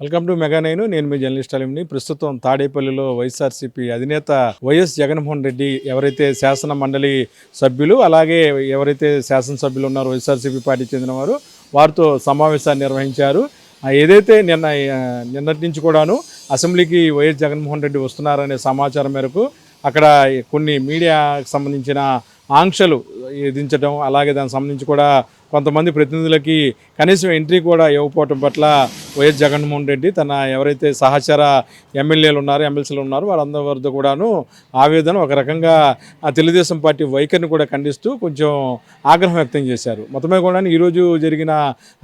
Welcome to mega నేను మీ journalist అలీంని. ప్రస్తుతం తాడేపల్లిలో వైఎస్ఆర్సీపీ అధినేత వైఎస్ జగన్మోహన్ రెడ్డి ఎవరైతే శాసన మండలి సభ్యులు అలాగే ఎవరైతే శాసనసభ్యులు ఉన్నారో వైఎస్ఆర్సీపీ పార్టీ చెందినవారు వారితో సమావేశాన్ని నిర్వహించారు. ఏదైతే నిన్నటి నుంచి కూడాను అసెంబ్లీకి వైఎస్ జగన్మోహన్ రెడ్డి వస్తున్నారనే సమాచారం మేరకు అక్కడ కొన్ని మీడియాకు సంబంధించిన ఆంక్షలు విధించడం, అలాగే దానికి సంబంధించి కూడా కొంతమంది ప్రతినిధులకి కనీసం ఎంట్రీ కూడా ఇవ్వకపోవటం పట్ల వైఎస్ జగన్మోహన్ రెడ్డి తన ఎవరైతే సహచర ఎమ్మెల్యేలు ఉన్నారో ఎమ్మెల్సీలు ఉన్నారో వాళ్ళందరి వద్ద కూడాను ఆవేదన ఒక రకంగా తెలుగుదేశం పార్టీ వైఖరిని కూడా ఖండిస్తూ కొంచెం ఆగ్రహం వ్యక్తం చేశారు. మొత్తమే కూడా ఈరోజు జరిగిన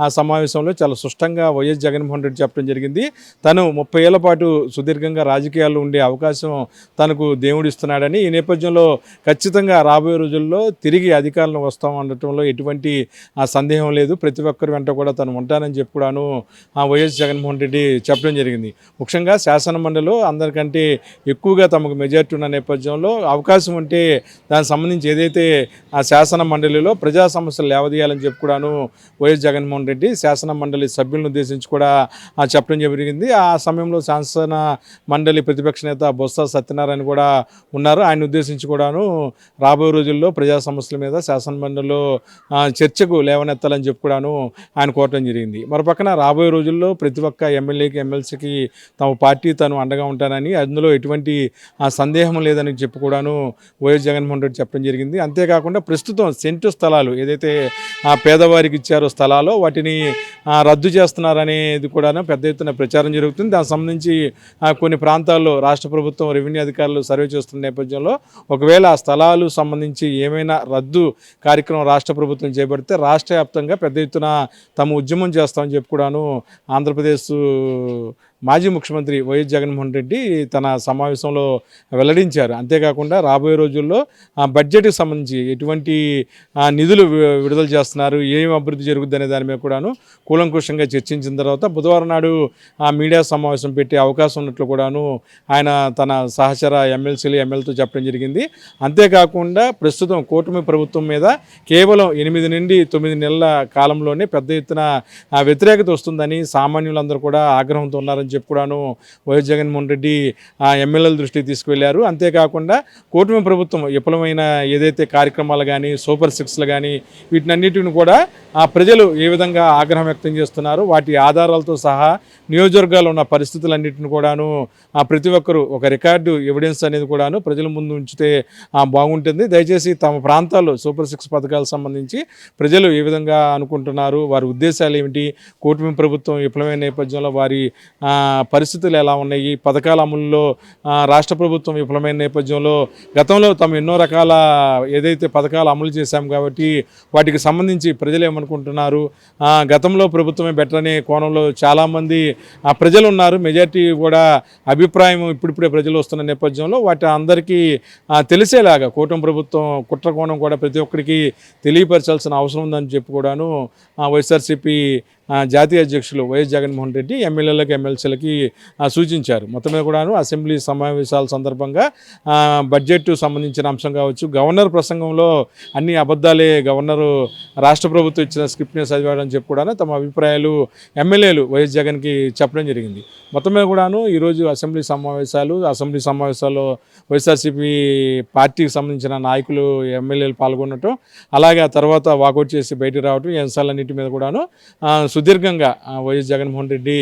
ఆ సమావేశంలో చాలా స్పష్టంగా వైఎస్ జగన్మోహన్ రెడ్డి చెప్పడం జరిగింది. తను 30 ఏళ్ల పాటు సుదీర్ఘంగా రాజకీయాల్లో ఉండే అవకాశం తనకు దేవుడు ఇస్తున్నాడని, ఈ నేపథ్యంలో ఖచ్చితంగా రాబోయే రోజుల్లో తిరిగి అధికారంలో వస్తాం అనడంలో ఎటువంటి సందేహం లేదు. ప్రతి ఒక్కరి వెంట కూడా తను ఉంటానని చెప్పి కూడాను వైఎస్ జగన్మోహన్ రెడ్డి చెప్పడం జరిగింది. ముఖ్యంగా శాసన మండలిలో అందరికంటే ఎక్కువగా తమకు మెజార్టీ ఉన్న నేపథ్యంలో అవకాశం ఉంటే దానికి సంబంధించి ఏదైతే ఆ శాసన మండలిలో ప్రజా సమస్యలు లేవదీయాలని చెప్పి కూడాను వైఎస్ జగన్మోహన్ రెడ్డి శాసన మండలి సభ్యులను ఉద్దేశించి కూడా చెప్పడం జరిగింది. ఆ సమయంలో శాసన మండలి ప్రతిపక్ష నేత బొత్స సత్యనారాయణ కూడా ఉన్నారు. ఆయన ఉద్దేశించి కూడాను రాబోయే రోజుల్లో ప్రజా సమస్యల మీద శాసన మండలిలో చర్చకు లేవనెత్తాలని చెప్పి కూడాను ఆయన కోరటం జరిగింది. మరోపక్కన రాబోయే రోజుల్లో ప్రతి ఒక్క ఎమ్మెల్యేకి ఎమ్మెల్సీకి తమ పార్టీ తను అండగా ఉంటానని, అందులో ఎటువంటి సందేహం లేదని చెప్పి కూడాను వైఎస్ జగన్మోహన్ రెడ్డి చెప్పడం జరిగింది. అంతేకాకుండా ప్రస్తుతం సెంటు స్థలాలు ఏదైతే పేదవారికి ఇచ్చారో స్థలాలు వాటిని రద్దు చేస్తున్నారనేది కూడా పెద్ద ఎత్తున ప్రచారం జరుగుతుంది. దానికి సంబంధించి కొన్ని ప్రాంతాల్లో రాష్ట్ర ప్రభుత్వం రెవెన్యూ అధికారులు సర్వే చేస్తున్న నేపథ్యంలో ఒకవేళ ఆ స్థలాలు సంబంధించి ఏమైనా రద్దు కార్యక్రమం రాష్ట్ర ప్రభుత్వం చేపడితే రాష్ట్ర వ్యాప్తంగా పెద్ద ఎత్తున తమ ఉద్యమం చేస్తామని చెప్పి కూడాను ఆంధ్రప్రదేశ్ మాజీ ముఖ్యమంత్రి వైఎస్ జగన్మోహన్ రెడ్డి తన సమావేశంలో వెల్లడించారు. అంతేకాకుండా రాబోయే రోజుల్లో బడ్జెట్కి సంబంధించి ఎటువంటి నిధులు విడుదల చేస్తున్నారు, ఏం అభివృద్ధి జరుగుద్ది అనే దాని మీద కూడాను కూలంకుషంగా చర్చించిన తర్వాత బుధవారం నాడు మీడియా సమావేశం పెట్టే అవకాశం ఉన్నట్లు కూడాను ఆయన తన సహచర ఎమ్మెల్సీలు ఎమ్మెల్యేతో చెప్పడం జరిగింది. అంతేకాకుండా ప్రస్తుతం కూటమి ప్రభుత్వం మీద కేవలం 8 నుండి 9 నెలల కాలంలోనే పెద్ద ఎత్తున వ్యతిరేకత వస్తుందని సామాన్యులందరూ కూడా ఆగ్రహంతో ఉన్నారని చెప్పి కూడాను వైఎస్ జగన్మోహన్ రెడ్డి ఎమ్మెల్యేల దృష్టికి తీసుకువెళ్లారు. అంతేకాకుండా కూటమి ప్రభుత్వం విఫలమైన ఏదైతే కార్యక్రమాలు కానీ సూపర్ సిక్స్లు కానీ వీటినన్నిటిని కూడా ప్రజలు ఏ విధంగా ఆగ్రహం వ్యక్తం చేస్తున్నారు, వాటి ఆధారాలతో సహా నియోజకవర్గాల్లో ఉన్న పరిస్థితులన్నింటిని కూడాను ప్రతి ఒక్కరూ ఒక రికార్డు ఎవిడెన్స్ అనేది కూడాను ప్రజల ముందు ఉంచితే బాగుంటుంది. దయచేసి తమ ప్రాంతాల్లో సూపర్ సిక్స్ పథకాలకు సంబంధించి ప్రజలు ఏ విధంగా అనుకుంటున్నారు, వారి ఉద్దేశాలు ఏమిటి, కూటమి ప్రభుత్వం విఫలమైన నేపథ్యంలో వారి పరిస్థితులు ఎలా ఉన్నాయి, పథకాల అమలులో రాష్ట్ర ప్రభుత్వం విఫలమైన నేపథ్యంలో గతంలో తమ ఎన్నో రకాల ఏదైతే పథకాలు అమలు చేశాం కాబట్టి వాటికి సంబంధించి ప్రజలు ఏమనుకుంటున్నారు, గతంలో ప్రభుత్వమే బెటర్ అనే కోణంలో చాలామంది ప్రజలు ఉన్నారు. మెజార్టీ కూడా అభిప్రాయం ఇప్పుడిప్పుడే ప్రజలు వస్తున్న నేపథ్యంలో వాటి అందరికీ తెలిసేలాగా కూటమి ప్రభుత్వం కుట్ర కోణం కూడా ప్రతి ఒక్కరికి తెలియపరచాల్సిన అవసరం ఉందని చెప్పి కూడాను వైఎస్ఆర్సీపీ జాతీయ అధ్యక్షులు వైఎస్ జగన్మోహన్ రెడ్డి ఎమ్మెల్యేలకు ఎమ్మెల్సీలకి సూచించారు. మొత్తం మీద కూడాను అసెంబ్లీ సమావేశాల సందర్భంగా బడ్జెట్ సంబంధించిన అంశం కావచ్చు, గవర్నర్ ప్రసంగంలో అన్ని అబద్ధాలే గవర్నరు రాష్ట్ర ప్రభుత్వం ఇచ్చిన స్క్రిప్ట్ని చదివాడని చెప్పి కూడా తమ అభిప్రాయాలు ఎమ్మెల్యేలు వైఎస్ జగన్కి చెప్పడం జరిగింది. మొత్తం మీద కూడాను ఈరోజు అసెంబ్లీ సమావేశాల్లో వైఎస్ఆర్సీపీ పార్టీకి సంబంధించిన నాయకులు ఎమ్మెల్యేలు పాల్గొనటం, అలాగే ఆ తర్వాత వాకౌట్ చేసి బయటకు రావటం, ఈ అంశాలన్నింటి మీద కూడాను సుదీర్ఘంగా వైఎస్ జగన్మోహన్ రెడ్డి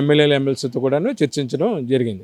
ఎమ్మెల్యేలు ఎమ్మెల్సీతో కూడాను చర్చించడం జరిగింది.